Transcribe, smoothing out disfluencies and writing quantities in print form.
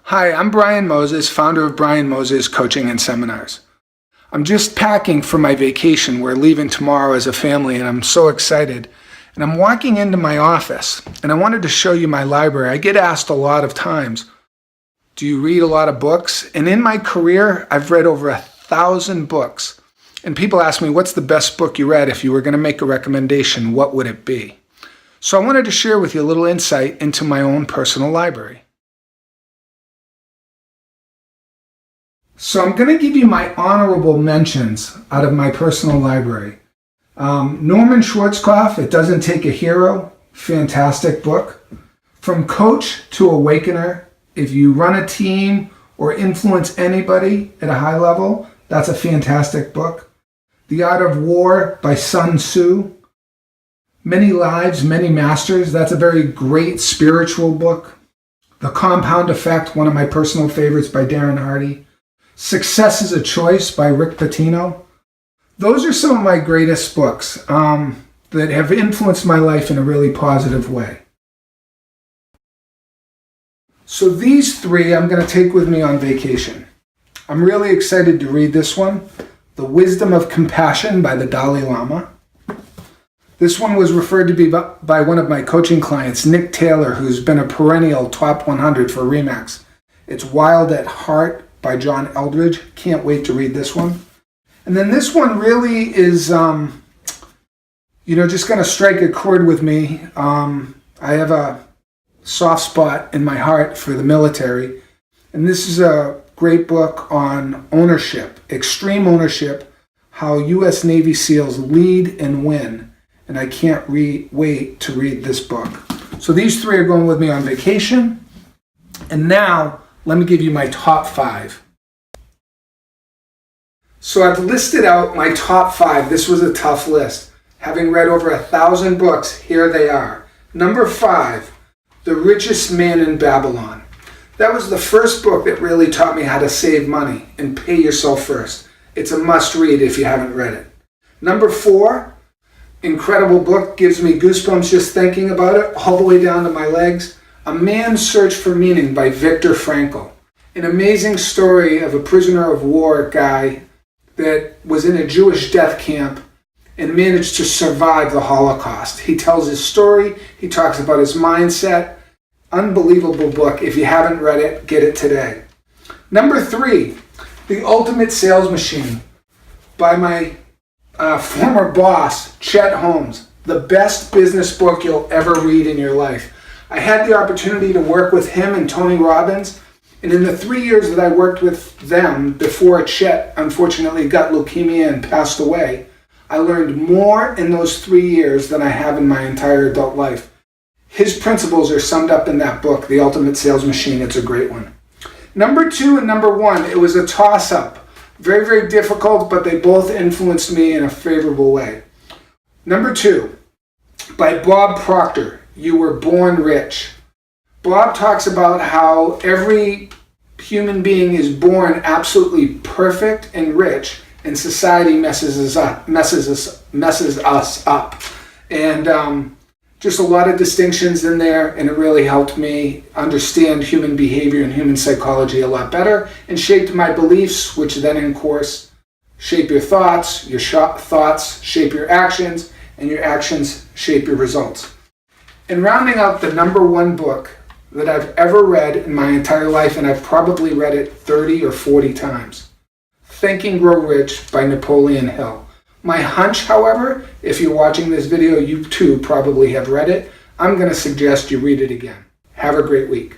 Hi, I'm Brian Moses, founder of Brian Moses Coaching and Seminars. I'm just packing for my vacation. We're leaving tomorrow as a family, and I'm so excited. And I'm walking into my office, and I wanted to show you my library. I get asked a lot of times, do you read a lot of books? And in my career, I've read over 1,000 books. And people ask me, what's the best book you read? If you were going to make a recommendation, what would it be? So I wanted to share with you a little insight into my own personal library. So I'm going to give you my honorable mentions out of my personal library. Norman Schwarzkopf, It Doesn't Take a Hero, fantastic book. From Coach to Awakener, if you run a team or influence anybody at a high level, that's a fantastic book. The Art of War by Sun Tzu. Many Lives, Many Masters, that's a very great spiritual book. The Compound Effect, one of my personal favorites by Darren Hardy. Success is a Choice by Rick Pitino. Those are some of my greatest books that have influenced my life in a really positive way. So these three I'm going to take with me on vacation. I'm really excited to read this one, The Wisdom of Compassion by the Dalai Lama. This one was referred to be by one of my coaching clients, Nick Taylor, who's been a perennial top 100 for RE/MAX. It's Wild at Heart by John Eldredge. Can't wait to read this one. And then this one really is, just going to strike a chord with me. I have a soft spot in my heart for the military. And this is a great book on ownership, extreme ownership, how U.S. Navy SEALs lead and win. And I can't wait to read this book. So these three are going with me on vacation. And now, let me give you my top 5. So I've listed out my top 5. This was a tough list. Having read over 1,000 books, here they are. Number 5, The Richest Man in Babylon. That was the first book that really taught me how to save money and pay yourself first. It's a must read if you haven't read it. Number 4, incredible book, gives me goosebumps just thinking about it, all the way down to my legs. A Man's Search for Meaning by Viktor Frankl. An amazing story of a prisoner of war guy that was in a Jewish death camp and managed to survive the Holocaust. He tells his story, he talks about his mindset. Unbelievable book. If you haven't read it, get it today. Number 3, The Ultimate Sales Machine by my former boss, Chet Holmes. The best business book you'll ever read in your life. I had the opportunity to work with him and Tony Robbins, and in the 3 years that I worked with them before Chet unfortunately got leukemia and passed away, I learned more in those 3 years than I have in my entire adult life. His principles are summed up in that book, The Ultimate Sales Machine. It's a great one. Number 2 and number 1, it was a toss-up. Very, very difficult, but they both influenced me in a favorable way. Number 2, by Bob Proctor, You Were Born Rich. Bob talks about how every human being is born absolutely perfect and rich, and society messes us up. And just a lot of distinctions in there, and it really helped me understand human behavior and human psychology a lot better, and shaped my beliefs, which then, in course, shape your thoughts. Your thoughts shape your actions, and your actions shape your results. And rounding out the number 1 book that I've ever read in my entire life, and I've probably read it 30 or 40 times, Think and Grow Rich by Napoleon Hill. My hunch, however, if you're watching this video, you too probably have read it. I'm going to suggest you read it again. Have a great week.